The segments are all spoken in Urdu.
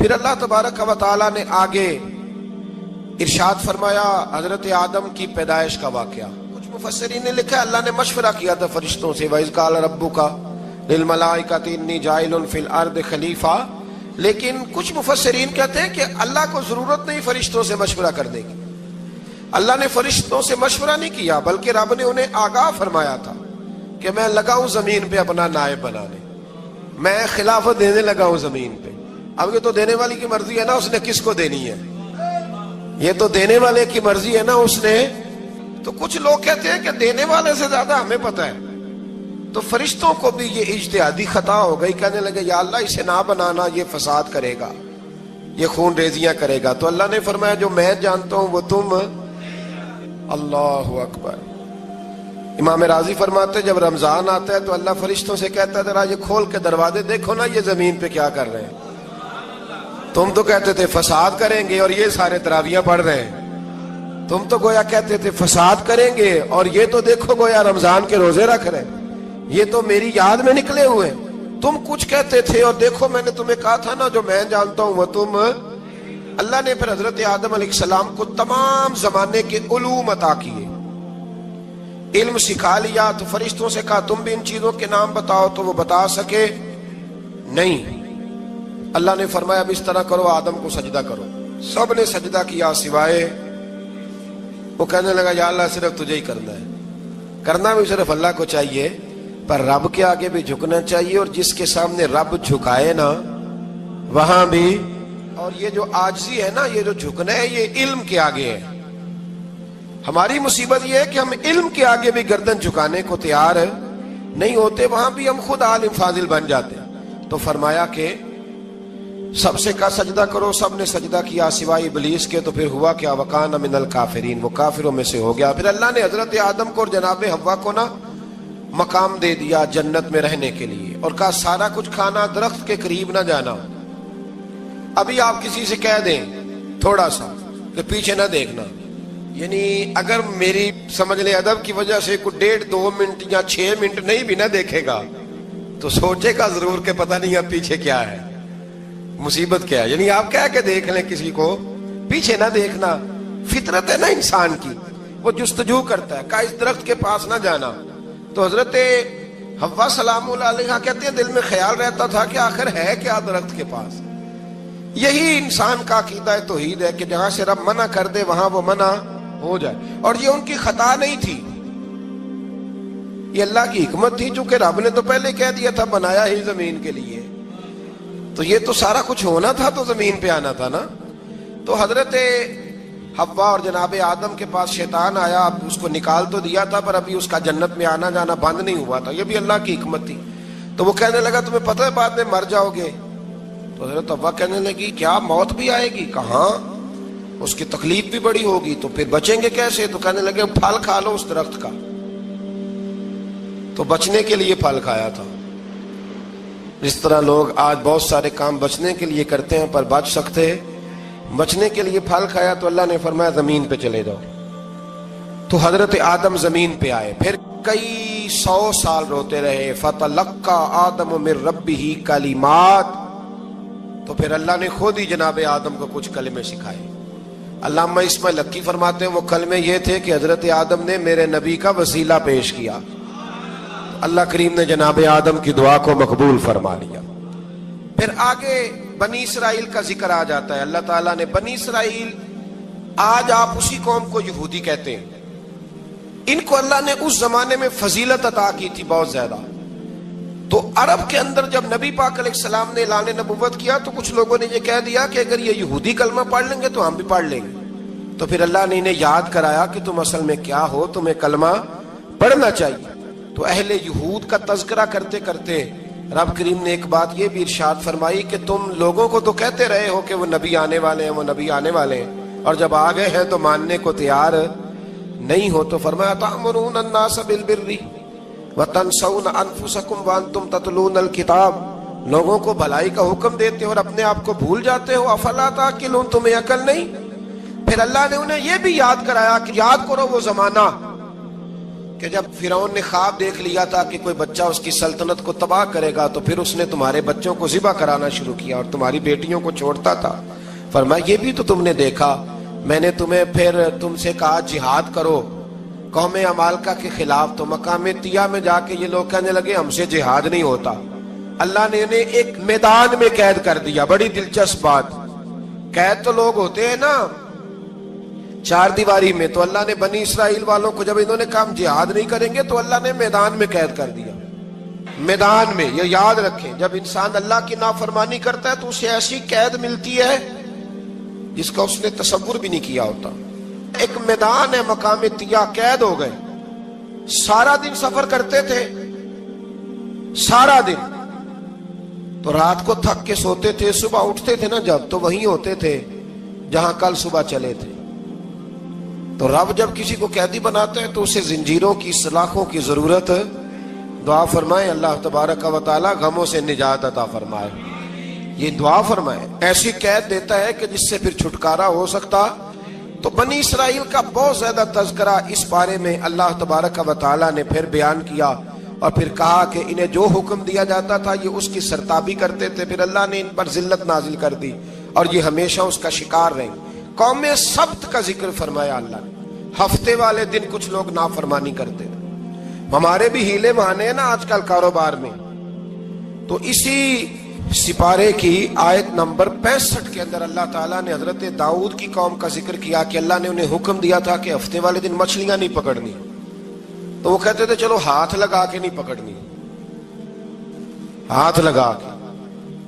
پھر اللہ تبارک و تعالیٰ نے آگے ارشاد فرمایا حضرت آدم کی پیدائش کا واقعہ. کچھ مفسرین نے لکھا ہے اللہ نے مشورہ کیا تھا فرشتوں سے، وَإِذْ قَالَ رَبُّكَ لِلْمَلَائِكَةِ إِنِّي جَاعِلٌ فِي الْأَرْضِ خَلِيفَةً. لیکن کچھ مفسرین کہتے ہیں کہ اللہ کو ضرورت نہیں فرشتوں سے مشورہ کرنے کی. اللہ نے فرشتوں سے مشورہ نہیں کیا، بلکہ رب نے انہیں آگاہ فرمایا تھا کہ میں لگا ہوں زمین پہ اپنا نائب بنانے، میں خلافت دینے لگا ہوں زمین پہ. اب یہ تو دینے والی کی مرضی ہے نا اس نے کس کو دینی ہے، یہ تو دینے والے کی مرضی ہے نا اس نے. تو کچھ لوگ کہتے ہیں کہ دینے والے سے زیادہ ہمیں پتہ ہے. تو فرشتوں کو بھی یہ اجتہادی خطا ہو گئی، کہنے لگے یا اللہ اسے نہ بنانا، یہ فساد کرے گا، یہ خون ریزیاں کرے گا. تو اللہ نے فرمایا جو میں جانتا ہوں وہ تم. اللہ اکبر. امام راضی فرماتے ہیں جب رمضان آتا ہے تو اللہ فرشتوں سے کہتا ہے ذرا یہ کھول کے دروازے دیکھو نا یہ زمین پہ کیا کر رہے ہیں. تم تو کہتے تھے فساد کریں گے اور یہ سارے تراویحاں پڑھ رہے ہیں. تم تو گویا کہتے تھے فساد کریں گے اور یہ تو دیکھو گویا رمضان کے روزے رکھ رہے ہیں، یہ تو میری یاد میں نکلے ہوئے. تم کچھ کہتے تھے اور دیکھو میں نے تمہیں کہا تھا نا جو میں جانتا ہوں وہ تم. اللہ نے پھر حضرت آدم علیہ السلام کو تمام زمانے کے علوم عطا کیے، علم سکھا لیا. تو فرشتوں سے کہا تم بھی ان چیزوں کے نام بتاؤ، تو وہ بتا سکے نہیں. اللہ نے فرمایا اب اس طرح کرو آدم کو سجدہ کرو. سب نے سجدہ کیا سوائے وہ. کہنے لگا یا اللہ صرف تجھے ہی کرنا ہے. کرنا بھی صرف اللہ کو چاہیے، پر رب کے آگے بھی جھکنا چاہیے، اور جس کے سامنے رب جھکائے نا وہاں بھی. اور یہ جو عاجزی ہے نا، یہ جو جھکنا ہے، یہ علم کے آگے ہے. ہماری مصیبت یہ ہے کہ ہم علم کے آگے بھی گردن جھکانے کو تیار نہیں ہوتے، وہاں بھی ہم خود عالم فاضل بن جاتے. تو فرمایا کہ سب سے کہا سجدہ کرو. سب نے سجدہ کیا سوائے ابلیس کے. تو پھر ہوا کیا وَكَانَ مِنَ الْكَافِرِينَ، وہ کافروں میں سے ہو گیا. پھر اللہ نے حضرت آدم کو اور جناب حوا کو نا مقام دے دیا جنت میں رہنے کے لیے، اور کہا سارا کچھ کھانا، درخت کے قریب نہ جانا. ابھی آپ کسی سے کہہ دیں تھوڑا سا کہ پیچھے نہ دیکھنا، یعنی اگر میری سمجھ لیں ادب کی وجہ سے کوئی 1.5-2 منٹ یا 6 منٹ نہیں بھی نہ دیکھے گا تو سوچے گا ضرور کہ پتہ نہیں اب پیچھے کیا ہے، مصیبت کیا ہے. یعنی آپ کہہ کے دیکھ لیں کسی کو پیچھے نہ دیکھنا. فطرت ہے نا انسان کی، وہ جستجو کرتا ہے. کہا اس درخت کے پاس نہ جانا. تو حضرت حوا سلام اللہ علیہ کہتے ہیں دل میں خیال رہتا تھا کہ آخر ہے کیا درخت کے پاس. یہی انسان کا عقیدہ توحید ہے کہ جہاں سے رب منع کر دے وہاں وہ منع ہو جائے. اور یہ ان کی خطا نہیں تھی، یہ اللہ کی حکمت تھی، چونکہ رب نے تو پہلے کہہ دیا تھا بنایا ہی زمین کے لیے، تو یہ تو سارا کچھ ہونا تھا تو زمین پہ آنا تھا نا. تو حضرت حوا اور جناب آدم کے پاس شیطان آیا. اب اس کو نکال تو دیا تھا پر ابھی اس کا جنت میں آنا جانا بند نہیں ہوا تھا، یہ بھی اللہ کی حکمت تھی. تو وہ کہنے لگا تمہیں پتہ ہے بعد میں مر جاؤ گے. تو حضرت حوا کہنے لگی کیا موت بھی آئے گی؟ کہاں، اس کی تکلیف بھی بڑی ہوگی، تو پھر بچیں گے کیسے؟ تو کہنے لگے پھل کھا لو اس درخت کا. تو بچنے کے لیے پھل کھایا تھا. جس طرح لوگ آج بہت سارے کام بچنے کے لیے کرتے ہیں پر بچ سکتے، بچنے کے لیے پھل کھایا. تو اللہ نے فرمایا زمین پہ چلے جاؤ. تو حضرت آدم زمین پہ آئے. پھر کئی 100 سال روتے رہے. فَتَلَقَّى آدَمُ مِن رَبِّهِ کَلِمَاتٍ. تو پھر اللہ نے خود ہی جناب آدم کو کچھ کلمے سکھائے. علامہ اسماعیل لکی فرماتے ہیں وہ کلمے یہ تھے کہ حضرت آدم نے میرے نبی کا وسیلہ پیش کیا، اللہ کریم نے جناب آدم کی دعا کو مقبول فرما لیا. پھر آگے بنی اسرائیل کا ذکر آ جاتا ہے. اللہ تعالیٰ نے بنی اسرائیل، آج آپ اسی قوم کو یہودی کہتے ہیں، ان کو اللہ نے اس زمانے میں فضیلت عطا کی تھی بہت زیادہ. تو عرب کے اندر جب نبی پاک علیہ السلام نے اعلان نبوت کیا تو کچھ لوگوں نے یہ کہہ دیا کہ اگر یہ یہودی کلمہ پڑھ لیں گے تو ہم بھی پڑھ لیں گے. تو پھر اللہ نے انہیں یاد کرایا کہ تم اصل میں کیا ہو، تمہیں کلمہ پڑھنا چاہیے. تو اہل یہود کا تذکرہ کرتے کرتے رب کریم نے ایک بات یہ بھی ارشاد فرمائی کہ تم لوگوں کو تو کہتے رہے ہو کہ وہ نبی آنے والے ہیں، وہ نبی آنے والے ہیں، اور جب آ گئے ہیں تو ماننے کو تیار نہیں ہو. تو فرمایا تأمرون الناس بالبر وتنسون انفسکم وانتم تتلون الکتاب. لوگوں کو بھلائی کا حکم دیتے ہو اور اپنے آپ کو بھول جاتے ہو. افلا تعقلون، تمہیں عقل نہیں؟ پھر اللہ نے انہیں یہ بھی یاد کرایا کہ یاد کرو وہ زمانہ کہ جب فرعون نے خواب دیکھ لیا تھا کہ کوئی بچہ اس کی سلطنت کو تباہ کرے گا تو پھر اس نے تمہارے بچوں کو ذبح کرانا شروع کیا اور تمہاری بیٹیوں کو چھوڑتا تھا. فرمایا یہ بھی تو تم نے دیکھا, میں نے تمہیں پھر تم سے کہا جہاد کرو قوم عمالقہ کے خلاف, تو مقام طیہ میں جا کے یہ لوگ کہنے لگے ہم سے جہاد نہیں ہوتا. اللہ نے انہیں ایک میدان میں قید کر دیا. بڑی دلچسپ بات, قید تو لوگ ہوتے ہیں نا چار دیواری میں, تو اللہ نے بنی اسرائیل والوں کو جب انہوں نے کہا ہم جہاد نہیں کریں گے تو اللہ نے میدان میں قید کر دیا. میدان میں, یہ یاد رکھیں, جب انسان اللہ کی نافرمانی کرتا ہے تو اسے ایسی قید ملتی ہے جس کا اس نے تصور بھی نہیں کیا ہوتا. ایک میدان ہے مقام طیہ, قید ہو گئے, سارا دن سفر کرتے تھے, سارا دن, تو رات کو تھک کے سوتے تھے, صبح اٹھتے تھے نا جب تو وہیں ہوتے تھے جہاں کل صبح چلے تھے. تو رب جب کسی کو قیدی بناتا ہے تو اسے زنجیروں کی سلاخوں کی ضرورت, دعا فرمائے اللہ تبارک و تعالی غموں سے نجات عطا فرمائے. یہ دعا فرمائے, ایسی قید دیتا ہے کہ جس سے پھر چھٹکارا ہو سکتا. تو بنی اسرائیل کا بہت زیادہ تذکرہ اس بارے میں اللہ تبارک و تعالی نے پھر بیان کیا اور پھر کہا کہ انہیں جو حکم دیا جاتا تھا یہ اس کی سرتابی کرتے تھے. پھر اللہ نے ان پر ذلت نازل کر دی اور یہ ہمیشہ اس کا شکار رہے. قوم سبت کا ذکر فرمایا اللہ نے. ہفتے والے دن کچھ لوگ نافرمانی کرتے تھے. ہمارے بھی ہیلے بہانے ہیں نا آج کل کاروبار میں. تو اسی سپارے کی آیت نمبر 65 کے اندر اللہ تعالیٰ نے حضرت داؤد کی قوم کا ذکر کیا کہ اللہ نے انہیں حکم دیا تھا کہ ہفتے والے دن مچھلیاں نہیں پکڑنی. تو وہ کہتے تھے چلو ہاتھ لگا کے نہیں پکڑنی, ہاتھ لگا کے.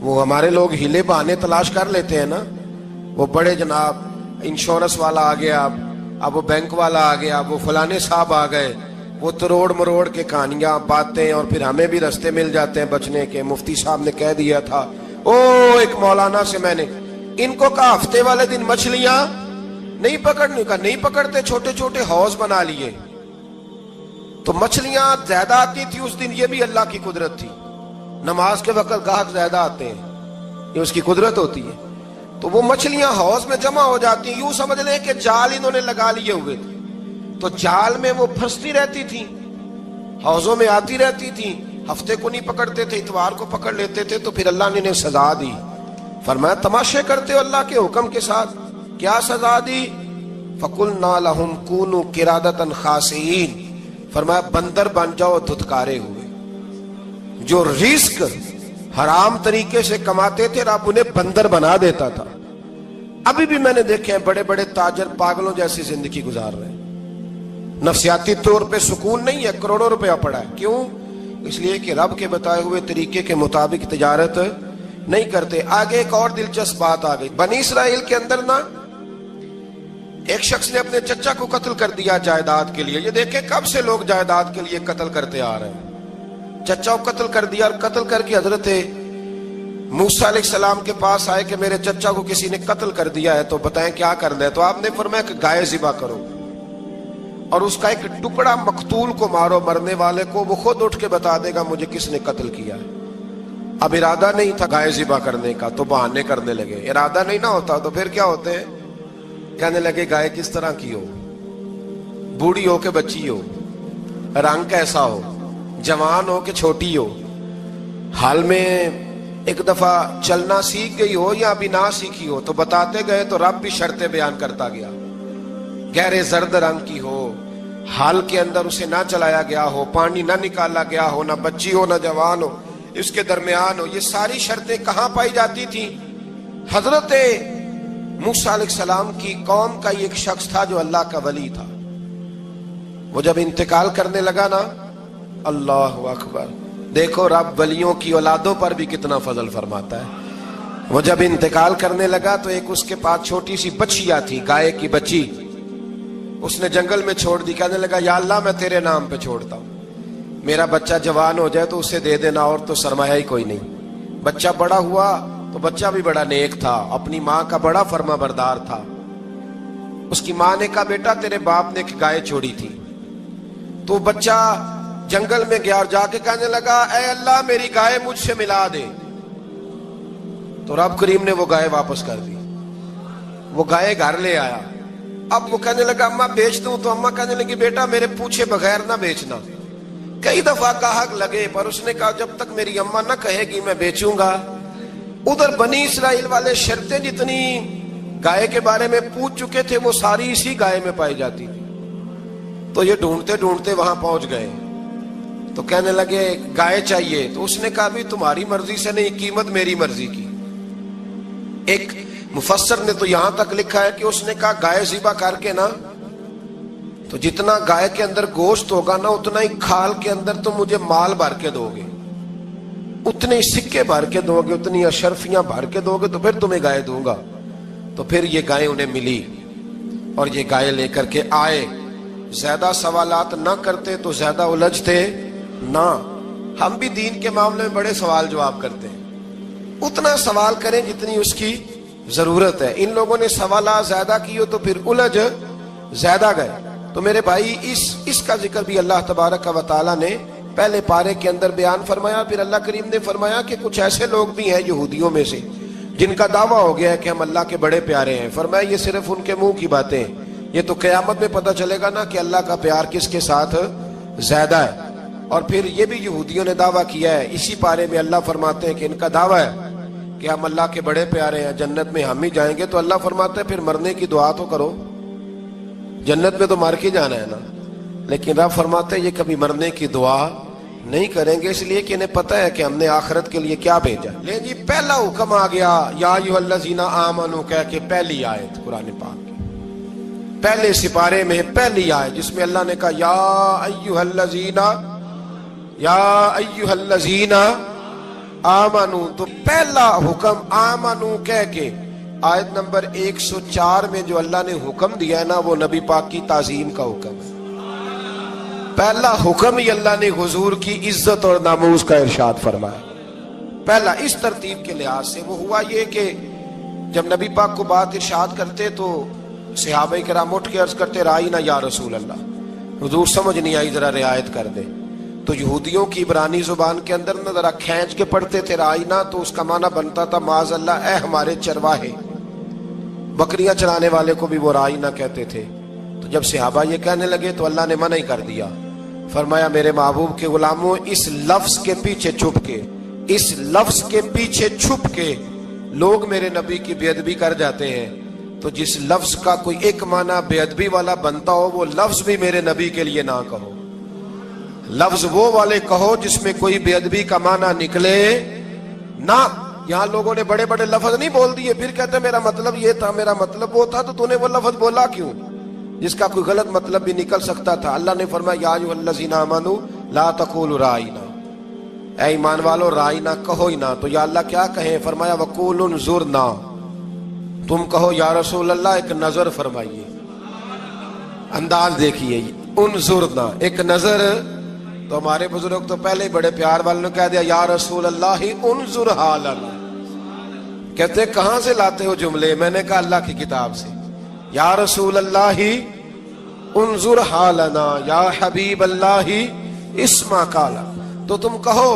وہ ہمارے لوگ ہیلے بہانے تلاش کر لیتے ہیں نا, وہ بڑے جناب انشورنس والا آ گیا, اب وہ بینک والا آ گیا, وہ فلانے صاحب آ گئے, وہ تروڑ مروڑ کے کہانیاں باتیں, اور پھر ہمیں بھی رستے مل جاتے ہیں بچنے کے. مفتی صاحب نے کہہ دیا تھا ایک مولانا سے میں نے ان کو کہا ہفتے والے دن مچھلیاں نہیں پکڑنے کا, نہیں پکڑتے, چھوٹے چھوٹے حوض بنا لیے. تو مچھلیاں زیادہ آتی تھی اس دن, یہ بھی اللہ کی قدرت تھی. نماز کے وقت گاہک زیادہ آتے ہیں, یہ اس کی قدرت ہوتی ہے. تو وہ مچھلیاں حوض میں جمع ہو جاتی ہیں. یوں سمجھ لیں کہ جال انہوں نے لگا لیے ہوئے تھے, تو جال میں وہ پھنستی رہتی تھی, حوضوں میں آتی رہتی تھی. ہفتے کو نہیں پکڑتے تھے, اتوار کو پکڑ لیتے تھے. تو پھر اللہ نے انہیں سزا دی. فرمایا تماشے کرتے ہو اللہ کے حکم کے ساتھ. کیا سزا دی؟ فَقُلْنَا لَهُمْ كُونُوا قِرَادَةً خَاسِئِينَ. فرمایا بندر بن جاؤ دھتکارے ہوئے. جو رزق حرام طریقے سے کماتے تھے رب انہیں بندر بنا دیتا تھا. ابھی بھی میں نے دیکھے ہیں بڑے بڑے تاجر پاگلوں جیسی زندگی گزار رہے ہیں. نفسیاتی طور پہ سکون نہیں ہے, کروڑوں روپیہ پڑا ہے. کیوں؟ اس لیے کہ رب کے بتائے ہوئے طریقے کے مطابق تجارت نہیں کرتے. آگے ایک اور دلچسپ بات آ گئی. بنی اسرائیل کے اندر نا ایک شخص نے اپنے چچا کو قتل کر دیا جائیداد کے لیے. یہ دیکھیں کب سے لوگ جائیداد کے لیے قتل کرتے آ رہے ہیں. چچا کو قتل کر دیا, اور قتل کر کے حضرت موسیٰ علیہ السلام کے پاس آئے کہ میرے چچا کو کسی نے قتل کر دیا ہے, تو بتائیں کیا کرنا ہے. تو آپ نے فرمایا کہ گائے ذبح کرو اور اس کا ایک ٹکڑا مقتول کو مارو, مرنے والے کو. وہ خود اٹھ کے بتا دے گا مجھے کس نے قتل کیا ہے. اب ارادہ نہیں تھا گائے ذبح کرنے کا تو بہانے کرنے لگے. ارادہ نہیں نہ ہوتا تو پھر کیا ہوتے ہیں, کہنے لگے گائے کس طرح کی ہو, بوڑھی ہو کہ بچی ہو, رنگ کیسا ہو, جوان ہو کہ چھوٹی ہو, حال میں ایک دفعہ چلنا سیکھ گئی ہو یا ابھی نہ سیکھی ہو. تو بتاتے گئے تو رب بھی شرطیں بیان کرتا گیا. گہرے زرد رنگ کی ہو, حال کے اندر اسے نہ چلایا گیا ہو, پانی نہ نکالا گیا ہو, نہ بچی ہو نہ جوان ہو, اس کے درمیان ہو. یہ ساری شرطیں کہاں پائی جاتی تھی؟ حضرت موسیٰ علیہ السلام کی قوم کا ایک شخص تھا جو اللہ کا ولی تھا. وہ جب انتقال کرنے لگا نا, اللہ اکبر, دیکھو رب ولیوں کی اولادوں پر بھی کتنا فضل فرماتا ہے. وہ جب انتقال کرنے لگا تو ایک اس کے پاس چھوٹی سی بچیا تھی, گائے کی بچی, اس نے جنگل میں چھوڑ دی. کہنے لگا یا اللہ میں تیرے نام پہ چھوڑتا ہوں, میرا بچہ جوان ہو جائے تو اسے دے دینا, اور تو سرمایہ ہی کوئی نہیں. بچہ بڑا ہوا تو بچہ بھی بڑا نیک تھا, اپنی ماں کا بڑا فرما بردار تھا. اس کی ماں نے کہا بیٹا تیرے باپ نے ایک گائے چھوڑی تھی. تو بچہ جنگل میں گیا اور جا کے کہنے لگا اے اللہ میری گائے مجھ سے ملا دے. تو رب کریم نے وہ گائے واپس کر دی. وہ گائے گھر لے آیا. اب وہ کہنے لگا اما بیچ دوں، تو اما کہنے لگی بیٹا میرے پوچھے بغیر نہ بیچنا۔ کئی دفعہ گاہک لگے پر اس نے کہا جب تک میری اما نہ کہے گی میں بیچوں گا۔ ادھر بنی اسرائیل والے شرطیں جتنی گائے کے بارے میں پوچھ چکے تھے وہ ساری اسی گائے میں پائی جاتی تھی، تو یہ ڈھونڈتے ڈھونڈتے وہاں پہنچ گئے، تو کہنے لگے گائے چاہیے، تو اس نے کہا بھی تمہاری مرضی سے نہیں، قیمت میری مرضی کی۔ ایک مفسر نے تو یہاں تک لکھا ہے کہ اس نے کہا گائے ذبح کر کے نا، تو جتنا گائے کے اندر گوشت ہوگا نا اتنا ہی کھال کے اندر تم مجھے مال بھر کے دو گے، اتنے سکے بھر کے دو گے، اتنی اشرفیاں بھر کے دو گے تو پھر تمہیں گائے دوں گا۔ تو پھر یہ گائے انہیں ملی اور یہ گائے لے کر کے آئے۔ زیادہ سوالات نہ کرتے تو زیادہ الجھتے نہ۔ ہم بھی دین کے معاملے میں بڑے سوال جواب کرتے ہیں، اتنا سوال کریں جتنی اس کی ضرورت ہے۔ ان لوگوں نے سوالات زیادہ کیے تو پھر الجھ زیادہ گئے۔ تو میرے بھائی اس کا ذکر بھی اللہ تبارک و تعالیٰ نے پہلے پارے کے اندر بیان فرمایا۔ پھر اللہ کریم نے فرمایا کہ کچھ ایسے لوگ بھی ہیں یہودیوں میں سے جن کا دعویٰ ہو گیا ہے کہ ہم اللہ کے بڑے پیارے ہیں۔ فرمایا یہ صرف ان کے منہ کی باتیں ہیں، یہ تو قیامت میں پتہ چلے گا نا کہ اللہ کا پیار کس کے ساتھ زیادہ ہے۔ اور پھر یہ بھی یہودیوں نے دعویٰ کیا ہے، اسی پارے میں اللہ فرماتے ہیں کہ ان کا دعویٰ ہے کہ ہم اللہ کے بڑے پیارے ہیں، جنت میں ہم ہی جائیں گے۔ تو اللہ فرماتا ہے پھر مرنے کی دعا تو کرو، جنت میں تو مر کے جانا ہے نا۔ لیکن رب فرماتے ہیں یہ کبھی مرنے کی دعا نہیں کریں گے، اس لیے کہ انہیں پتہ ہے کہ ہم نے آخرت کے لیے کیا بھیجا۔ لے جی پہلا حکم آ گیا یا ایھا الذین آمنوا کہہ کے، پہلی آیت قرآن پاک کی پہلے سپارے میں پہلی آیت جس میں اللہ نے کہا یا ایھا الذین آمنوا، تو پہلا حکم آمنوا کہہ کے آیت نمبر 104 میں جو اللہ نے حکم دیا ہے نا وہ نبی پاک کی تعظیم کا حکم ہے۔ پہلا حکم ہی اللہ نے حضور کی عزت اور ناموس کا ارشاد فرمایا۔ پہلا اس ترتیب کے لحاظ سے وہ ہوا یہ کہ جب نبی پاک کو بات ارشاد کرتے تو صحابہ کرام اٹھ کے عرض کرتے رائینا یا رسول اللہ، حضور سمجھ نہیں آئی ذرا رعایت کر دے۔ تو یہودیوں کی عبرانی زبان کے اندر نہ ذرا کھینچ کے پڑھتے تھے رائینا، تو اس کا معنی بنتا تھا معاذ اللہ اے ہمارے چرواہے، بکریاں چرانے والے کو بھی وہ رائینا کہتے تھے۔ تو جب صحابہ یہ کہنے لگے تو اللہ نے منع ہی کر دیا، فرمایا میرے محبوب کے غلاموں اس لفظ کے پیچھے چھپ کے، اس لفظ کے پیچھے چھپ کے لوگ میرے نبی کی بے ادبی کر جاتے ہیں۔ تو جس لفظ کا کوئی ایک معنی بے ادبی والا بنتا ہو وہ لفظ بھی میرے نبی کے لیے نہ کہو، لفظ وہ والے کہو جس میں کوئی بے ادبی کا معنی نکلے نہ۔ یہاں لوگوں نے بڑے بڑے لفظ نہیں بول دیے، پھر کہتے میرا مطلب یہ تھا، میرا مطلب وہ تھا، تو تو نے وہ لفظ بولا کیوں جس کا کوئی غلط مطلب بھی نکل سکتا تھا۔ اللہ نے فرمایا یا ایھا الذین آمنوا لا تقولوا رائینا، اے ایمان والو رائینا کہو ہی نہ۔ تو یا اللہ کیا کہیں؟ فرمایا وقولوا انظرنا، تم کہو یا رسول اللہ ایک نظر فرمائیے، انداز دیکھیے، انظرنا ایک نظر۔ تو ہمارے بزرگ تو پہلے ہی بڑے پیار والوں نے کہہ دیا یا رسول اللہ انظر حالنا۔ کہتے کہاں سے لاتے ہو جملے؟ میں نے کہا اللہ کی کتاب سے۔ یا رسول اللہ انظر حالنا یا حبیب اللہ اسمع قالا، تو تم کہو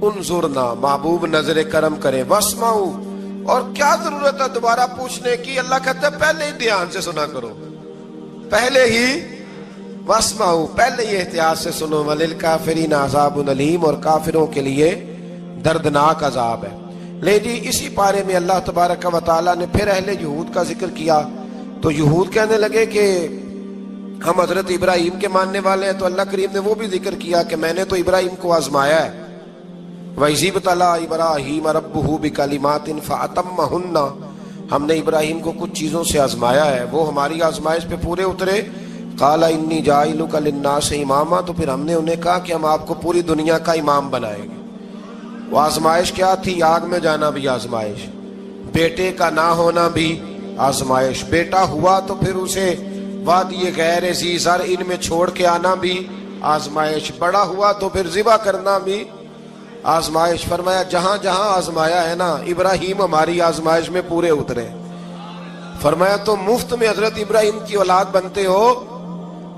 انظرنا، محبوب نظر کرم کرے، واسمعوا، اور کیا ضرورت ہے دوبارہ پوچھنے کی؟ اللہ کہتا ہے پہلے ہی دھیان سے سنا کرو، پہلے ہی واسمعوا، پہلے ہی احتیاط سے سنو، وللکافرین عذاب علیم، اور کافروں کے لیے دردناک عذاب ہے۔ لے جی اسی پارے میں اللہ تبارک و تعالیٰ نے پھر اہل یہود کا ذکر کیا۔ تو یہود کہنے لگے کہ ہم حضرت ابراہیم کے ماننے والے ہیں، تو اللہ کریم نے وہ بھی ذکر کیا کہ میں نے تو ابراہیم کو آزمایا ہے، وَإِذِ ابْتَلَىٰ إِبْرَاهِيمَ رَبُّهُ بِكَلِمَاتٍ فَأَتَمَّهُنَّ، ہم نے ابراہیم کو کچھ چیزوں سے آزمایا ہے، وہ ہماری آزمائش پہ پورے اترے۔ قَالَ إِنِّي جَاعِلُكَ لِلنَّاسِ إِمَامًا، تو پھر ہم نے انہیں کہا کہ ہم آپ کو پوری دنیا کا امام بنائیں گے۔ وہ آزمائش کیا تھی؟ آگ میں جانا بھی آزمائش، بیٹے کا نہ ہونا بھی آزمائش، بیٹا ہوا تو پھر اسے وادی غیر ذی زرع ان میں چھوڑ کے آنا بھی آزمائش، بڑا ہوا تو پھر ذبح کرنا بھی آزمائش۔ فرمایا جہاں جہاں آزمایا ہے نا ابراہیم ہماری آزمائش میں پورے اترے۔ فرمایا تو مفت میں حضرت ابراہیم کی اولاد بنتے ہو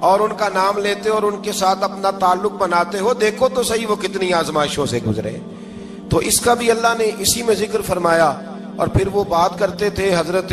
اور ان کا نام لیتے اور ان کے ساتھ اپنا تعلق بناتے ہو، دیکھو تو صحیح وہ کتنی آزمائشوں سے گزرے۔ تو اس کا بھی اللہ نے اسی میں ذکر فرمایا۔ اور پھر وہ بات کرتے تھے حضرت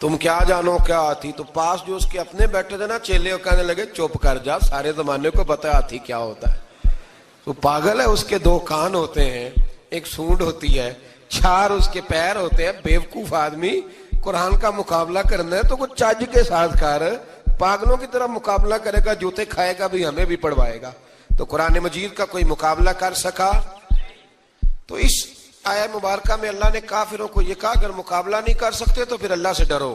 تم کیا جانو کیا ہاتھی؟ تو پاس جو اس کے اپنے بیٹھے تھے نا چیلے، وہ کہنے لگے چپ کر جا، سارے زمانے کو پتہ ہے ہاتھی کیا ہوتا ہے. وہ پاگل ہے، اس کے 2 کان ہوتے ہیں، ایک سونڈ ہوتی ہے، 4 اس کے پیر ہوتے ہیں. بیوقوف آدمی، قرآن کا مقابلہ کرنا ہے تو کچھ چج کے ساتھ کر، پاگلوں کی طرح مقابلہ کرے گا، جوتے کھائے گا بھی، ہمیں بھی پڑھوائے گا. تو قرآن مجید کا کوئی مقابلہ کر سکا؟ تو اس آیہ مبارکہ میں اللہ نے کافروں کو یہ کہا اگر مقابلہ نہیں کر سکتے تو پھر اللہ سے ڈرو،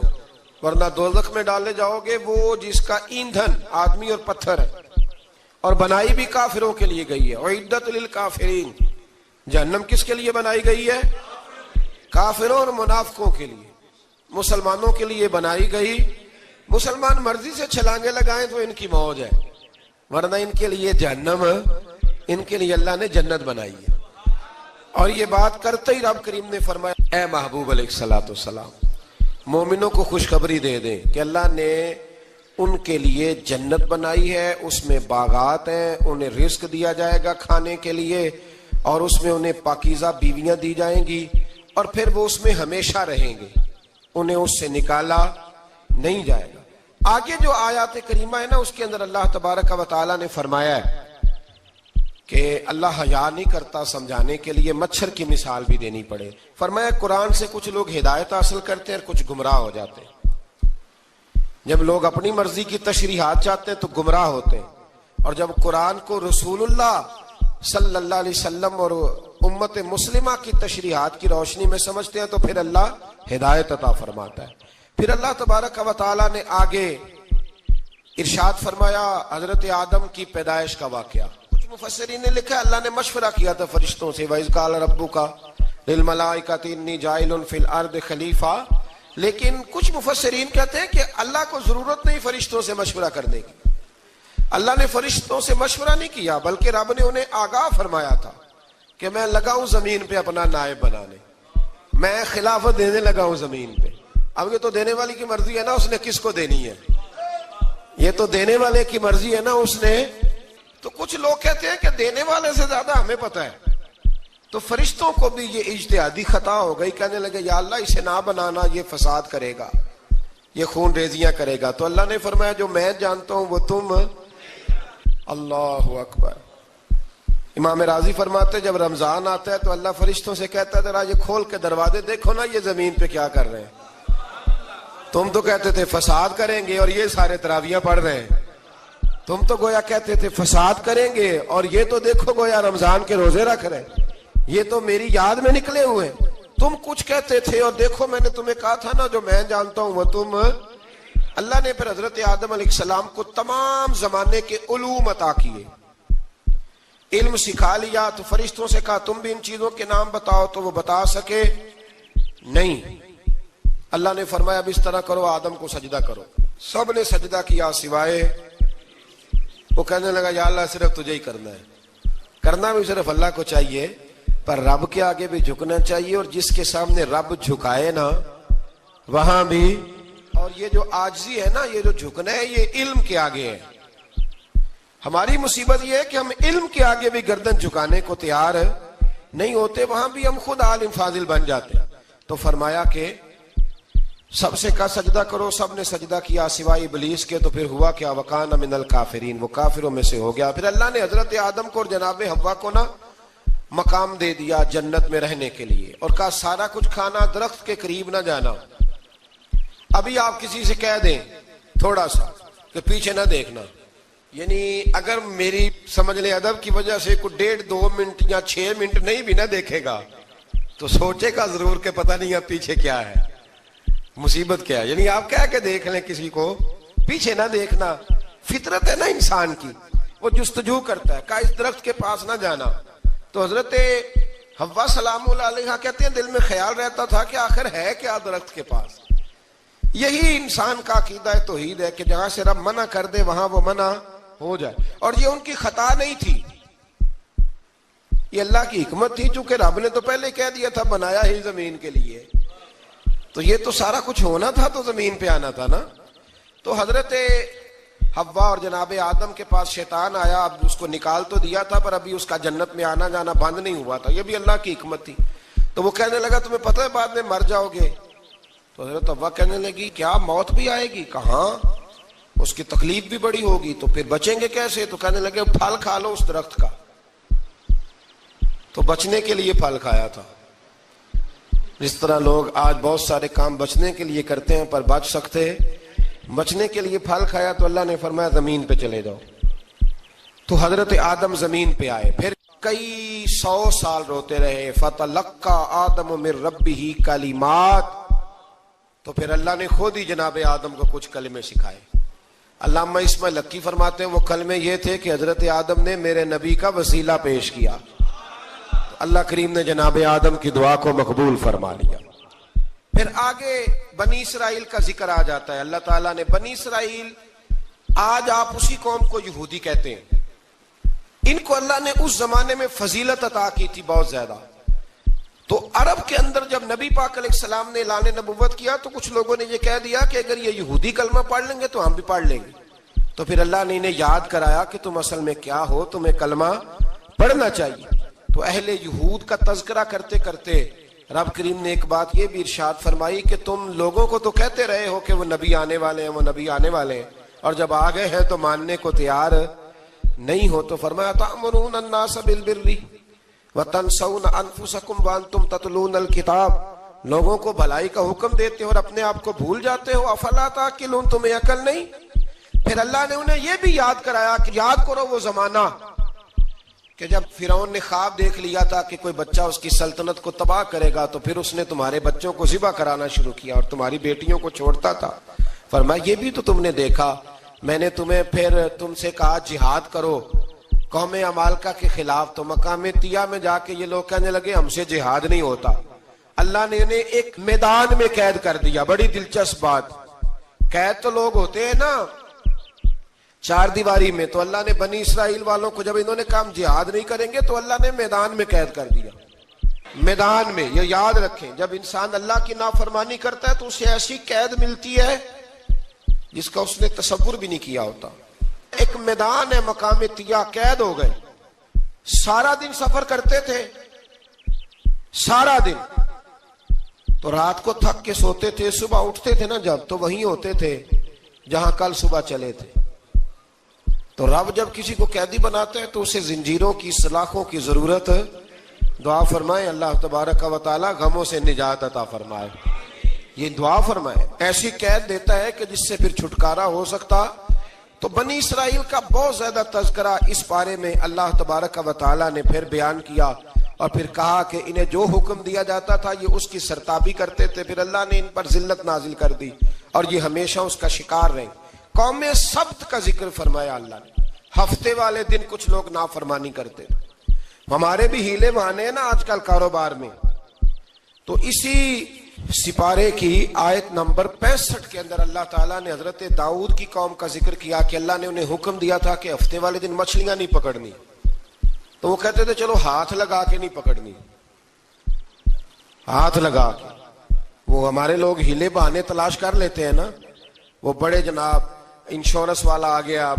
ورنہ دوزخ میں ڈالے جاؤ گے. وہ جس کا ایندھن آدمی اور پتھر ہے، اور بنائی بھی کافروں کے لیے گئی ہے. اعدت للکافرین، جہنم کس کے لیے بنائی گئی ہے؟ کافروں اور منافقوں کے لیے. مسلمانوں کے لیے بنائی گئی. مسلمان مرضی سے چھلانگے لگائیں تو ان کی موج ہے، ورنہ ان کے لیے جہنم، ان کے لیے اللہ نے جنت بنائی ہے. اور یہ بات کرتے ہی رب کریم نے فرمایا اے محبوب علیہ الصلوۃ والسلام، مومنوں کو خوشخبری دے دیں کہ اللہ نے ان کے لیے جنت بنائی ہے، اس میں باغات ہیں، انہیں رزق دیا جائے گا کھانے کے لیے، اور اس میں انہیں پاکیزہ بیویاں دی جائیں گی، اور پھر وہ اس میں ہمیشہ رہیں گے، انہیں اس سے نکالا نہیں جائے گا. آگے جو آیات کریمہ ہے نا، اس کے اندر اللہ تبارک و تعالیٰ نے فرمایا ہے کہ اللہ حیا نہیں کرتا سمجھانے کے لیے مچھر کی مثال بھی دینی پڑے. فرمایا قرآن سے کچھ لوگ ہدایت حاصل کرتے ہیں اور کچھ گمراہ ہو جاتے ہیں. جب لوگ اپنی مرضی کی تشریحات چاہتے ہیں تو گمراہ ہوتے ہیں، اور جب قرآن کو رسول اللہ صلی اللہ علیہ وسلم اور امت مسلمہ کی تشریحات کی روشنی میں سمجھتے ہیں تو پھر اللہ ہدایت عطا فرماتا ہے. پھر اللہ تبارک و تعالیٰ نے آگے ارشاد فرمایا حضرت آدم کی پیدائش کا واقعہ. کچھ مفسرین نے لکھا اللہ نے مشورہ کیا تھا فرشتوں سے، وَإِذْ قَالَ رَبُّكَ لِلْمَلَائِكَةِ إِنِّي جَاعِلٌ فِي الْأَرْضِ خَلِيفَةً. لیکن کچھ مفسرین کہتے ہیں کہ اللہ کو ضرورت نہیں فرشتوں سے مشورہ کرنے کی. اللہ نے فرشتوں سے مشورہ نہیں کیا، بلکہ رب نے انہیں آگاہ فرمایا تھا کہ میں لگا ہوں زمین پہ اپنا نائب بنانے، میں خلافت دینے لگا ہوں زمین پہ. اب یہ تو دینے والی کی مرضی ہے نا، اس نے کس کو دینی ہے، یہ تو دینے والے کی مرضی ہے نا اس نے. تو کچھ لوگ کہتے ہیں کہ دینے والے سے زیادہ ہمیں پتہ ہے. تو فرشتوں کو بھی یہ اجتہادی خطا ہو گئی، کہنے لگے یا اللہ اسے نہ بنانا، یہ فساد کرے گا، یہ خون ریزیاں کرے گا. تو اللہ نے فرمایا جو میں جانتا ہوں وہ تم. اللہ اکبر. امام راضی فرماتے جب رمضان آتا ہے تو اللہ فرشتوں سے کہتا ہے ذرا یہ کھول کے دروازے دیکھو نا یہ زمین پہ کیا کر رہے ہیں. تم تو کہتے تھے فساد کریں گے اور یہ سارے تراویحیں پڑھ رہے ہیں. تم تو گویا کہتے تھے فساد کریں گے اور یہ تو دیکھو گویا رمضان کے روزے رکھ رہے ہیں. یہ تو میری یاد میں نکلے ہوئے. تم کچھ کہتے تھے اور دیکھو میں نے تمہیں کہا تھا نا جو میں جانتا ہوں وہ تم. اللہ نے پھر حضرت آدم علیہ السلام کو تمام زمانے کے علوم عطا کیے، علم سکھا لیا. تو فرشتوں سے کہا تم بھی ان چیزوں کے نام بتاؤ، تو وہ بتا سکے نہیں. اللہ نے فرمایا اب اس طرح کرو آدم کو سجدہ کرو. سب نے سجدہ کیا سوائے. وہ کہنے لگا یا اللہ صرف تجھے ہی کرنا ہے. کرنا بھی صرف اللہ کو چاہیے، پر رب کے آگے بھی جھکنا چاہیے، اور جس کے سامنے رب جھکائے نا وہاں بھی. اور یہ جو عاجزی ہے نا، یہ جو جھکنا ہے، یہ علم کے آگے ہے. ہماری مصیبت یہ ہے کہ ہم علم کے آگے بھی گردن جھکانے کو تیار نہیں ہوتے، وہاں بھی ہم خود عالم فاضل بن جاتے. تو فرمایا کہ سب سے کہا سجدہ کرو. سب نے سجدہ کیا سوائے ابلیس کے. تو پھر ہوا کیا وَكَانَ مِنَ الْكَافِرِينَ، وہ کافروں میں سے ہو گیا. پھر اللہ نے حضرت آدم کو اور جناب حوا کو نا مقام دے دیا جنت میں رہنے کے لیے، اور کہا سارا کچھ کھانا، درخت کے قریب نہ جانا. ابھی آپ کسی سے کہہ دیں تھوڑا سا کہ پیچھے نہ دیکھنا، یعنی اگر میری سمجھ لیں ادب کی وجہ سے کوئی 1.5-2 منٹ یا 6 منٹ نہیں بھی نہ دیکھے گا تو سوچے گا ضرور کہ پتہ نہیں اب پیچھے کیا ہے، مصیبت کیا ہے. یعنی آپ کہہ کے دیکھ لیں کسی کو، پیچھے نہ دیکھنا. فطرت ہے نا انسان کی، وہ جستجو کرتا ہے. کہا اس درخت کے پاس نہ جانا. تو حضرت حوا سلام اللہ علیہ کہتے ہیں دل میں خیال رہتا تھا کہ آخر ہے کیا درخت کے پاس. یہی انسان کا عقیدہ توحید ہے کہ جہاں سے رب منع کر دے وہاں وہ منع ہو جائے. اور یہ ان کی خطا نہیں تھی، یہ اللہ کی حکمت تھی، چونکہ رب نے تو پہلے کہہ دیا تھا بنایا ہی زمین کے لیے، تو یہ تو سارا کچھ ہونا تھا تو زمین پہ آنا تھا نا. تو حضرت حوا اور جناب آدم کے پاس شیطان آیا. اب اس کو نکال تو دیا تھا پر ابھی اس کا جنت میں آنا جانا بند نہیں ہوا تھا. یہ بھی اللہ کی حکمت تھی. تو وہ کہنے لگا تمہیں پتہ ہے بعد میں مر جاؤ گے. تو حضرت حوا کہنے لگی کیا موت بھی آئے گی؟ کہاں، اس کی تکلیف بھی بڑی ہوگی، تو پھر بچیں گے کیسے؟ تو کہنے لگے پھل کھا لو اس درخت کا. تو بچنے کے لیے پھل کھایا تھا. جس طرح لوگ آج بہت سارے کام بچنے کے لیے کرتے ہیں پر بچ سکتے، بچنے کے لیے پھل کھایا تو اللہ نے فرمایا زمین پہ چلے جاؤ. تو حضرت آدم زمین پہ آئے، پھر کئی 100 سال روتے رہے. فَتَلَقَّى آدَمُ مِن رَبِّهِ کلمات، تو پھر اللہ نے خود ہی جناب آدم کو کچھ کلمے سکھائے. علامہ اسماعیل لکی فرماتے ہیں وہ کلمے یہ تھے کہ حضرت آدم نے میرے نبی کا وسیلہ پیش کیا، اللہ کریم نے جناب آدم کی دعا کو مقبول فرما لیا. پھر آگے بنی اسرائیل کا ذکر آ جاتا ہے. اللہ تعالیٰ نے بنی اسرائیل، آج آپ اسی قوم کو یہودی کہتے ہیں، ان کو اللہ نے اس زمانے میں فضیلت عطا کی تھی بہت زیادہ. تو عرب کے اندر جب نبی پاک علیہ السلام نے اعلان نبوت کیا تو کچھ لوگوں نے یہ کہہ دیا کہ اگر یہ یہودی کلمہ پڑھ لیں گے تو ہم بھی پڑھ لیں گے. تو پھر اللہ نے انہیں یاد کرایا کہ تم اصل میں کیا ہو، تمہیں کلمہ پڑھنا چاہیے. تو اہل یہود کا تذکرہ کرتے کرتے رب کریم نے ایک بات یہ بھی ارشاد فرمائی کہ تم لوگوں کو تو کہتے رہے ہو کہ وہ نبی آنے والے ہیں، وہ نبی آنے والے ہیں، اور جب آ گئے ہیں تو ماننے کو تیار نہیں ہو. تو فرمایا تأمرون الناس بالبر وتنسون انفسکم وانتم تتلون الکتاب، لوگوں کو بھلائی کا حکم دیتے ہو اور اپنے آپ کو بھول جاتے ہو. افلا تعقلون، تمہیں عقل نہیں؟ پھر اللہ نے انہیں یہ بھی یاد کرایا کہ یاد کرو وہ زمانہ کہ جب فرعون نے خواب دیکھ لیا تھا کہ کوئی بچہ اس کی سلطنت کو تباہ کرے گا، تو پھر اس نے تمہارے بچوں کو ذبح کرانا شروع کیا اور تمہاری بیٹیوں کو چھوڑتا تھا. فرمایا یہ بھی تو تم نے دیکھا، میں نے تمہیں پھر تم سے کہا جہاد کرو قوم عمالقہ کے خلاف، تو مقام طیہ میں جا کے یہ لوگ کہنے لگے ہم سے جہاد نہیں ہوتا. اللہ نے انہیں ایک میدان میں قید کر دیا. بڑی دلچسپ بات، قید تو لوگ ہوتے ہیں نا چار دیواری میں، تو اللہ نے بنی اسرائیل والوں کو جب انہوں نے کہا ہم جہاد نہیں کریں گے تو اللہ نے میدان میں قید کر دیا. میدان میں، یہ یاد رکھیں، جب انسان اللہ کی نافرمانی کرتا ہے تو اسے ایسی قید ملتی ہے جس کا اس نے تصور بھی نہیں کیا ہوتا. ایک میدان ہے مقام طیہ، قید ہو گئے. سارا دن سفر کرتے تھے، سارا دن، تو رات کو تھک کے سوتے تھے، صبح اٹھتے تھے نا جب، تو وہیں ہوتے تھے جہاں کل صبح چلے تھے. تو رب جب کسی کو قیدی بناتا ہے تو اسے زنجیروں کی، سلاخوں کی ضرورت. دعا فرمائے اللہ تبارک و تعالی غموں سے نجات عطا فرمائے. یہ دعا فرمائے، ایسی قید دیتا ہے کہ جس سے پھر چھٹکارا ہو سکتا. تو بنی اسرائیل کا بہت زیادہ تذکرہ اس پارے میں اللہ تبارک و تعالی نے پھر بیان کیا، اور پھر کہا کہ انہیں جو حکم دیا جاتا تھا یہ اس کی سرتابی کرتے تھے. پھر اللہ نے ان پر ذلت نازل کر دی اور یہ ہمیشہ اس کا شکار رہے. قوم سبت کا ذکر فرمایا اللہ نے. ہفتے والے دن کچھ لوگ نافرمانی کرتے تھے. ہمارے بھی ہیلے بہانے ہیں نا آج کل کاروبار میں. تو اسی سپارے کی آیت نمبر 65 کے اندر اللہ تعالیٰ نے حضرت داؤد کی قوم کا ذکر کیا کہ اللہ نے انہیں حکم دیا تھا کہ ہفتے والے دن مچھلیاں نہیں پکڑنی. تو وہ کہتے تھے چلو ہاتھ لگا کے نہیں پکڑنی، ہاتھ لگا کے. وہ ہمارے لوگ ہیلے بہانے تلاش کر لیتے ہیں نا. وہ بڑے جناب انشورنس والا آ گیا،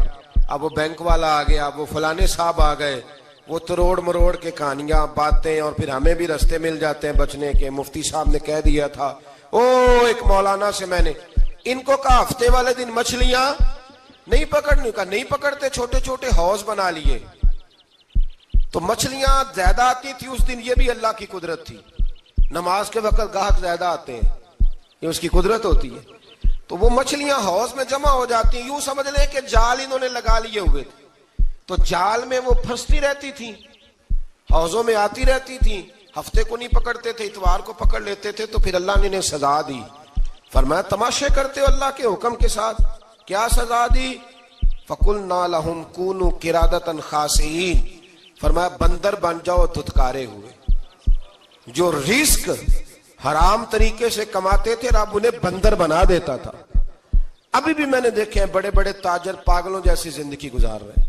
اب وہ بینک والا آ گیا، اب وہ فلانے صاحب آ گئے، وہ تروڑ مروڑ کے کہانیاں باتیں، اور پھر ہمیں بھی رستے مل جاتے ہیں بچنے کے. مفتی صاحب نے کہہ دیا تھا، ایک مولانا سے میں نے ان کو کہا ہفتے والے دن مچھلیاں نہیں پکڑنی. کہا نہیں پکڑتے، چھوٹے چھوٹے حوض بنا لیے. تو مچھلیاں زیادہ آتی تھی اس دن، یہ بھی اللہ کی قدرت تھی. نماز کے وقت گاہک زیادہ آتے ہیں، یہ اس کی قدرت ہوتی ہے. تو وہ مچھلیاں حوض میں جمع ہو جاتی ہیں. یوں سمجھ لیں کہ جال انہوں نے لگا لیے ہوئے تھے، تو جال میں وہ پھنستی رہتی تھی، حوضوں میں آتی رہتی تھی. ہفتے کو نہیں پکڑتے تھے، اتوار کو پکڑ لیتے تھے. تو پھر اللہ نے انہیں سزا دی. فرمایا تماشے کرتے ہو اللہ کے حکم کے ساتھ. کیا سزا دی؟ فَقُلْنَا لَهُمْ كُونُوا قِرَادَةً خَاسِئِينَ. فرمایا بندر بن جاؤ دھتکارے ہوئے. جو رزق حرام طریقے سے کماتے تھے رب انہیں بندر بنا دیتا تھا. ابھی بھی میں نے دیکھے ہیں بڑے بڑے تاجر پاگلوں جیسی زندگی گزار رہے ہیں.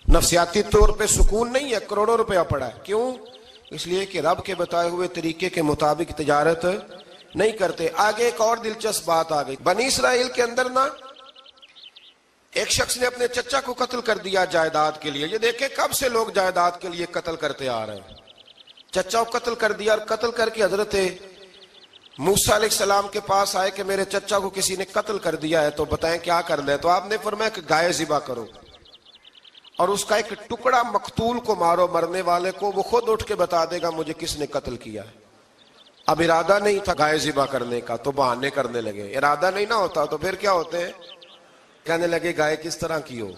نفسیاتی طور پہ سکون نہیں ہے، کروڑوں روپیہ پڑا ہے. کیوں؟ اس لیے کہ رب کے بتائے ہوئے طریقے کے مطابق تجارت نہیں کرتے. آگے ایک اور دلچسپ بات آ گئی. بنی اسرائیل کے اندر نا ایک شخص نے اپنے چچا کو قتل کر دیا جائیداد کے لیے. یہ دیکھیں کب سے لوگ جائیداد کے لیے قتل کرتے آ رہے ہیں. چچا کو قتل کر دیا، اور قتل کر کے حضرت موسیٰ علیہ السلام کے پاس آئے کہ میرے چچا کو کسی نے قتل کر دیا ہے تو بتائیں کیا کرنا ہے. تو آپ نے فرمایا کہ گائے ذبح کرو اور اس کا ایک ٹکڑا مقتول کو مارو, مرنے والے کو, وہ خود اٹھ کے بتا دے گا مجھے کس نے قتل کیا ہے. اب ارادہ نہیں تھا گائے ذبح کرنے کا تو بہانے کرنے لگے. ارادہ نہیں نہ ہوتا تو پھر کیا ہوتے ہیں, کہنے لگے گائے کس طرح کی ہو,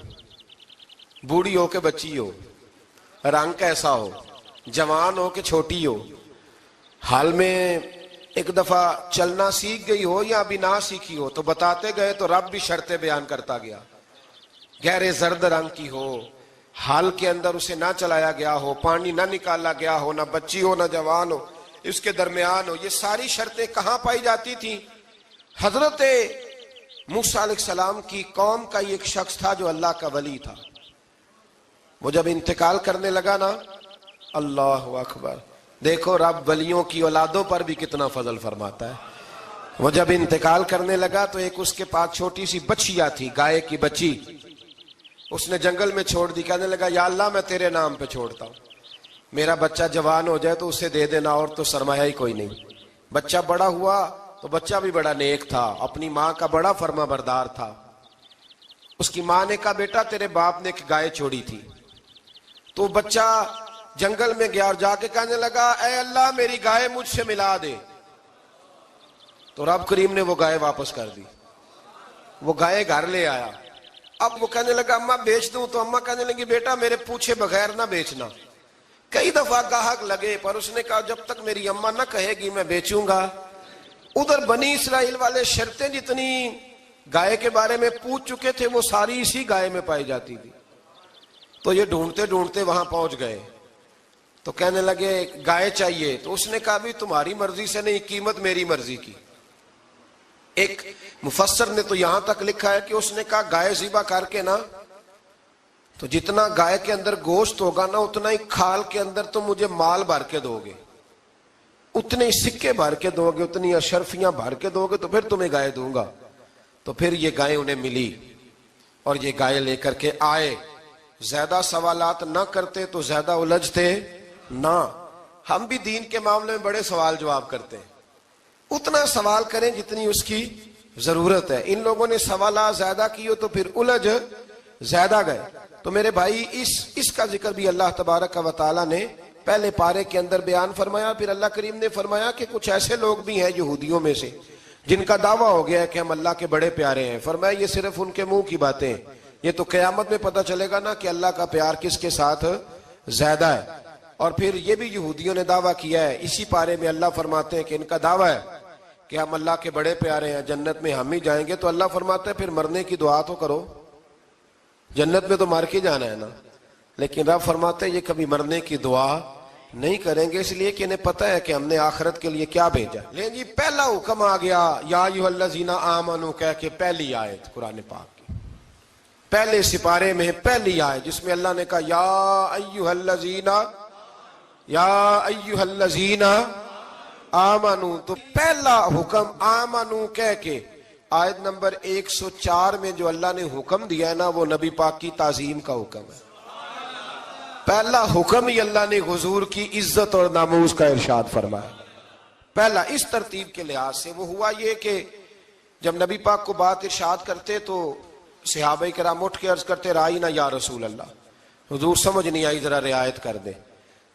بوڑھی ہو کہ بچی ہو, رنگ کیسا ہو, جوان ہو کہ چھوٹی ہو, حال میں ایک دفعہ چلنا سیکھ گئی ہو یا ابھی نہ سیکھی ہو. تو بتاتے گئے تو رب بھی شرطیں بیان کرتا گیا. گہرے زرد رنگ کی ہو, حال کے اندر اسے نہ چلایا گیا ہو, پانی نہ نکالا گیا ہو, نہ بچی ہو نہ جوان ہو, اس کے درمیان ہو. یہ ساری شرطیں کہاں پائی جاتی تھیں؟ حضرت موسیٰ علیہ السلام کی قوم کا ایک شخص تھا جو اللہ کا ولی تھا. وہ جب انتقال کرنے لگا نا, اللہ اکبر, دیکھو رب ولیوں کی اولادوں پر بھی کتنا فضل فرماتا ہے. وہ جب انتقال کرنے لگا تو ایک اس کے پاس چھوٹی سی بچیا تھی, گائے کی بچی, اس نے جنگل میں چھوڑ دی. کہنے لگا یا اللہ میں تیرے نام پہ چھوڑتا ہوں, میرا بچہ جوان ہو جائے تو اسے دے دینا, اور تو سرمایہ ہی کوئی نہیں. بچہ بڑا ہوا تو بچہ بھی بڑا نیک تھا, اپنی ماں کا بڑا فرما بردار تھا. اس کی ماں نے کہا بیٹا تیرے باپ نے ایک گائے چھوڑی تھی. تو بچہ جنگل میں گیا اور جا کے کہنے لگا اے اللہ میری گائے مجھ سے ملا دے. تو رب کریم نے وہ گائے واپس کر دی. وہ گائے گھر لے آیا. اب وہ کہنے لگا اماں بیچ دوں, تو اماں کہنے لگی بیٹا میرے پوچھے بغیر نہ بیچنا. کئی دفعہ گاہک لگے پر اس نے کہا جب تک میری اماں نہ کہے گی میں بیچوں گا. ادھر بنی اسرائیل والے شرطیں جتنی گائے کے بارے میں پوچھ چکے تھے وہ ساری اسی گائے میں پائی جاتی تھی. تو یہ ڈھونڈتے ڈھونڈتے وہاں پہنچ گئے تو کہنے لگے گائے چاہیے. تو اس نے کہا بھی تمہاری مرضی سے نہیں, قیمت میری مرضی کی. ایک مفسر نے تو یہاں تک لکھا ہے کہ اس نے کہا گائے ذبح کر کے نا تو جتنا گائے کے اندر گوشت ہوگا نا اتنا ہی کھال کے اندر تو مجھے مال بھر کے دو گے, اتنے ہی سکے بھر کے دو گے, اتنی اشرفیاں بھر کے دو گے تو پھر تمہیں گائے دوں گا. تو پھر یہ گائے انہیں ملی اور یہ گائے لے کر کے آئے. زیادہ سوالات نہ کرتے تو زیادہ الجھتے نہ. ہم بھی دین کے معاملے میں بڑے سوال جواب کرتے ہیں, اتنا سوال کریں جتنی اس کی ضرورت ہے. ان لوگوں نے سوالات زیادہ کیے تو پھر الجھ زیادہ گئے. تو میرے بھائی اس کا ذکر بھی اللہ تبارک و تعالیٰ نے پہلے پارے کے اندر بیان فرمایا. پھر اللہ کریم نے فرمایا کہ کچھ ایسے لوگ بھی ہیں یہودیوں میں سے جن کا دعویٰ ہو گیا ہے کہ ہم اللہ کے بڑے پیارے ہیں. فرمایا یہ صرف ان کے منہ کی باتیں ہیں, یہ تو قیامت میں پتہ چلے گا نا کہ اللہ کا پیار کس کے ساتھ زیادہ ہے. اور پھر یہ بھی یہودیوں نے دعویٰ کیا ہے, اسی پارے میں اللہ فرماتے ہیں کہ ان کا دعویٰ ہے کہ ہم اللہ کے بڑے پیارے ہیں, جنت میں ہم ہی جائیں گے. تو اللہ فرماتا ہے پھر مرنے کی دعا تو کرو, جنت میں تو مر کے جانا ہے نا. لیکن رب فرماتے ہیں یہ کبھی مرنے کی دعا نہیں کریں گے, اس لیے کہ انہیں پتہ ہے کہ ہم نے آخرت کے لیے کیا بھیجا. لیکن جی پہلا حکم آ گیا یا ایھا الذین آمنوا کہہ کے, پہلی آیت قرآن پاک کی پہلے سپارے میں پہلی آیت جس میں اللہ نے کہا یا ایھا الذین آمنوا. تو پہلا حکم آمنوا کہہ کے آیت نمبر 104 میں جو اللہ نے حکم دیا ہے نا وہ نبی پاک کی تعظیم کا حکم ہے. پہلا حکم ہی اللہ نے حضور کی عزت اور ناموس کا ارشاد فرمایا. پہلا اس ترتیب کے لحاظ سے وہ ہوا یہ کہ جب نبی پاک کو بات ارشاد کرتے تو صحابہ کرام اٹھ کے عرض کرتے رائینا یا رسول اللہ, حضور سمجھ نہیں آئی ذرا رعایت کر دیں.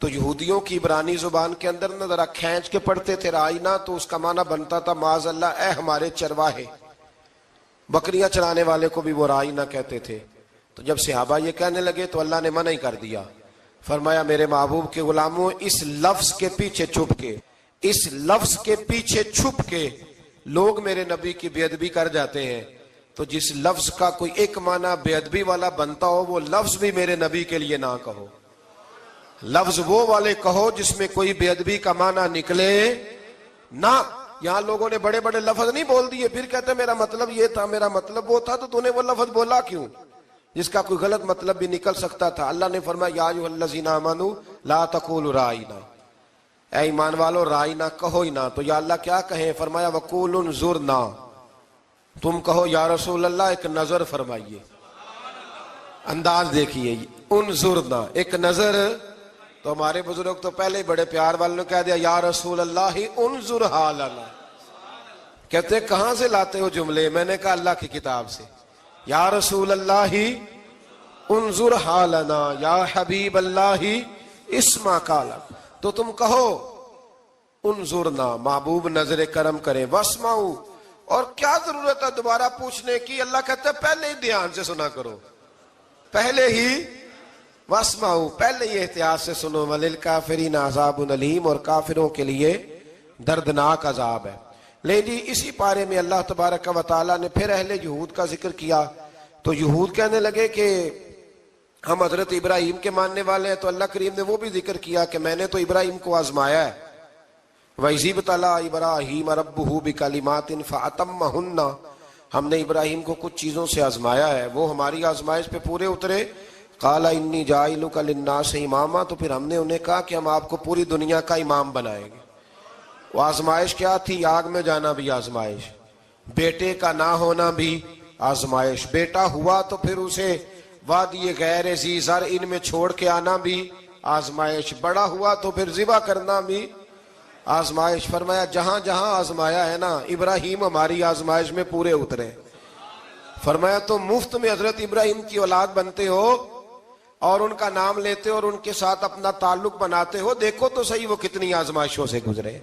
تو یہودیوں کی عبرانی زبان کے اندر نہ ذرا کھینچ کے پڑھتے تھے رائینا, تو اس کا معنی بنتا تھا معاذ اللہ اے ہمارے چرواہے. بکریاں چرانے والے کو بھی وہ رائینا کہتے تھے. تو جب صحابہ یہ کہنے لگے تو اللہ نے منع ہی کر دیا. فرمایا میرے محبوب کے غلاموں اس لفظ کے پیچھے چھپ کے, اس لفظ کے پیچھے چھپ کے لوگ میرے نبی کی بے ادبی کر جاتے ہیں. تو جس لفظ کا کوئی ایک معنی بے ادبی والا بنتا ہو وہ لفظ بھی میرے نبی کے لیے نہ کہو. لفظ وہ والے کہو جس میں کوئی بے ادبی کا معنی نکلے نہ. یہاں لوگوں نے بڑے بڑے لفظ نہیں بول دیے پھر کہتے میرا مطلب یہ تھا, میرا مطلب وہ تھا. تو تو نے وہ لفظ بولا کیوں جس کا کوئی غلط مطلب بھی نکل سکتا تھا. اللہ نے فرمایا یا ایھا الذین آمنوا لا تقولوا رائینا, اے ایمان والو رائینا کہو ہی نہ. تو یا اللہ کیا کہیں؟ فرمایا وقولوا انظرنا, تم کہو یا رسول اللہ ایک نظر فرمائیے. انداز دیکھیے, انظرنا ایک نظر. تو ہمارے بزرگ تو پہلے ہی بڑے پیار والوں نے کہہ دیا یا رسول اللہ انظر حالنا, کہتے کہاں سے لاتے ہو جملے؟ میں نے کہا اللہ کی کتاب سے. یا رسول اللہ انظر حالنا، یا حبیب اللہ اسمع قالا. تو تم کہو انظرنا، محبوب نظر کرم کرے، واسمعوا، اور کیا ضرورت ہے دوبارہ پوچھنے کی؟ اللہ کہتا ہے پہلے ہی دھیان سے سنا کرو، پہلے ہی واسمعوا، پہلے ہی احتیاط سے سنو. وللکافرین عذاب علیم، اور کافروں کے لیے دردناک عذاب ہے. لیکن جی اسی پارے میں اللہ تبارک و تعالیٰ نے پھر اہل یہود کا ذکر کیا. تو یہود کہنے لگے کہ ہم حضرت ابراہیم کے ماننے والے ہیں. تو اللہ کریم نے وہ بھی ذکر کیا کہ میں نے تو ابراہیم کو آزمایا ہے. وَإِذِ ابْتَلَىٰ إِبْرَاهِيمَ رَبُّهُ بِكَلِمَاتٍ فَأَتَمَّهُنَّ، ہم نے ابراہیم کو کچھ چیزوں سے آزمایا ہے، وہ ہماری آزمائش پہ پورے اترے. قَالَ إِنِّي جَاعِلُكَ لِلنَّاسِ إِمَامًا، تو پھر ہم نے انہیں کہا کہ ہم آپ کو پوری دنیا کا امام بنائیں گے. وہ آزمائش کیا تھی؟ آگ میں جانا بھی آزمائش، بیٹے کا نہ ہونا بھی آزمائش، بیٹا ہوا تو پھر اسے وادی غیر ذی زرع ان میں چھوڑ کے آنا بھی آزمائش، بڑا ہوا تو پھر ذبح کرنا بھی آزمائش. فرمایا جہاں جہاں آزمایا ہے نا، ابراہیم ہماری آزمائش میں پورے اترے. فرمایا تو مفت میں حضرت ابراہیم کی اولاد بنتے ہو اور ان کا نام لیتے ہو اور ان کے ساتھ اپنا تعلق بناتے ہو، دیکھو تو صحیح وہ کتنی آزمائشوں سے گزرے.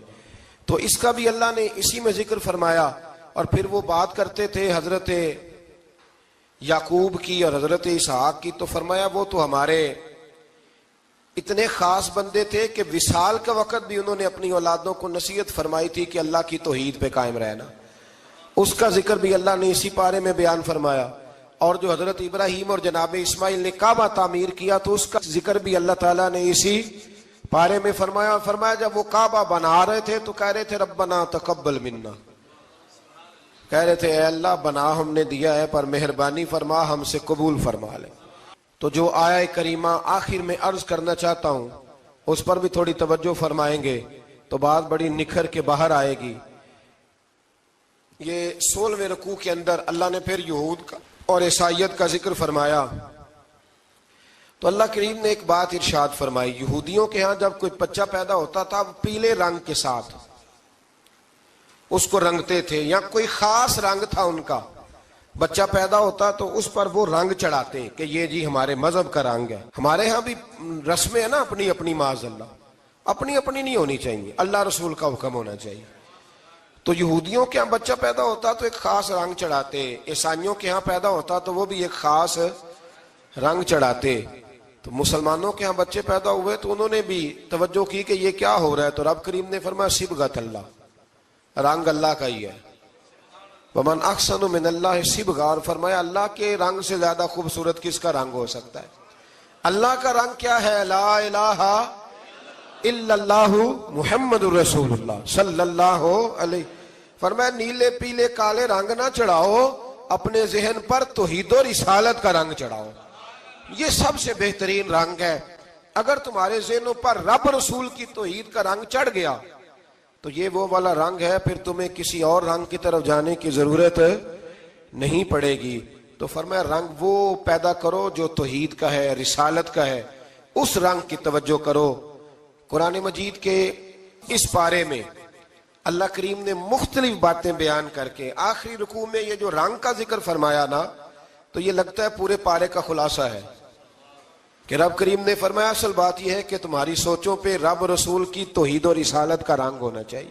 تو اس کا بھی اللہ نے اسی میں ذکر فرمایا. اور پھر وہ بات کرتے تھے حضرت یعقوب کی اور حضرت اسحاق کی. تو فرمایا وہ تو ہمارے اتنے خاص بندے تھے کہ وصال کا وقت بھی انہوں نے اپنی اولادوں کو نصیحت فرمائی تھی کہ اللہ کی توحید پہ قائم رہنا. اس کا ذکر بھی اللہ نے اسی پارے میں بیان فرمایا. اور جو حضرت ابراہیم اور جناب اسماعیل نے کعبہ تعمیر کیا تو اس کا ذکر بھی اللہ تعالیٰ نے اسی پارے میں فرمایا. فرمایا جب وہ کعبہ بنا رہے تھے تو کہہ رہے تھے ربنا تقبل منا، کہہ رہے تھے اے اللہ بنا ہم نے دیا ہے پر مہربانی فرما ہم سے قبول فرما لے. تو جو آیہ کریمہ آخر میں عرض کرنا چاہتا ہوں اس پر بھی تھوڑی توجہ فرمائیں گے تو بات بڑی نکھر کے باہر آئے گی. یہ 16ویں رکوع کے اندر اللہ نے پھر یہود کا اور عیسائیت کا ذکر فرمایا. تو اللہ کریم نے ایک بات ارشاد فرمائی. یہودیوں کے ہاں جب کوئی بچہ پیدا ہوتا تھا پیلے رنگ کے ساتھ اس کو رنگتے تھے، یا کوئی خاص رنگ تھا ان کا، بچہ پیدا ہوتا تو اس پر وہ رنگ چڑھاتے کہ یہ جی ہمارے مذہب کا رنگ ہے. ہمارے ہاں بھی رسمیں ہیں نا اپنی اپنی، معاذ اللہ اپنی اپنی نہیں ہونی چاہیے، اللہ رسول کا حکم ہونا چاہیے. تو یہودیوں کے ہاں بچہ پیدا ہوتا تو ایک خاص رنگ چڑھاتے، عیسائیوں کے ہاں پیدا ہوتا تو وہ بھی ایک خاص رنگ چڑھاتے. تو مسلمانوں کے ہاں بچے پیدا ہوئے تو انہوں نے بھی توجہ کی کہ یہ کیا ہو رہا ہے. تو رب کریم نے فرمایا صبغۃ اللہ، رنگ اللہ کا ہی ہے. ومن احسن من اللہ صبغہ، اور فرمایا اللہ کے رنگ سے زیادہ خوبصورت کس کا رنگ ہو سکتا ہے. اللہ کا رنگ کیا ہے؟ لا الہ الا اللہ محمد الرسول اللہ صلی اللہ علیہ. فرمایا نیلے پیلے کالے رنگ نہ چڑھاؤ، اپنے ذہن پر توحید و رسالت کا رنگ چڑھاؤ. یہ سب سے بہترین رنگ ہے. اگر تمہارے ذہنوں پر رب رسول کی توحید کا رنگ چڑھ گیا تو یہ وہ والا رنگ ہے، پھر تمہیں کسی اور رنگ کی طرف جانے کی ضرورت نہیں پڑے گی. تو فرمایا رنگ وہ پیدا کرو جو توحید کا ہے، رسالت کا ہے، اس رنگ کی توجہ کرو. قرآن مجید کے اس پارے میں اللہ کریم نے مختلف باتیں بیان کر کے آخری رکوع میں یہ جو رنگ کا ذکر فرمایا نا، تو یہ لگتا ہے پورے پارے کا خلاصہ ہے کہ رب کریم نے فرمایا اصل بات یہ ہے کہ تمہاری سوچوں پہ رب رسول کی توحید اور رسالت کا رنگ ہونا چاہیے.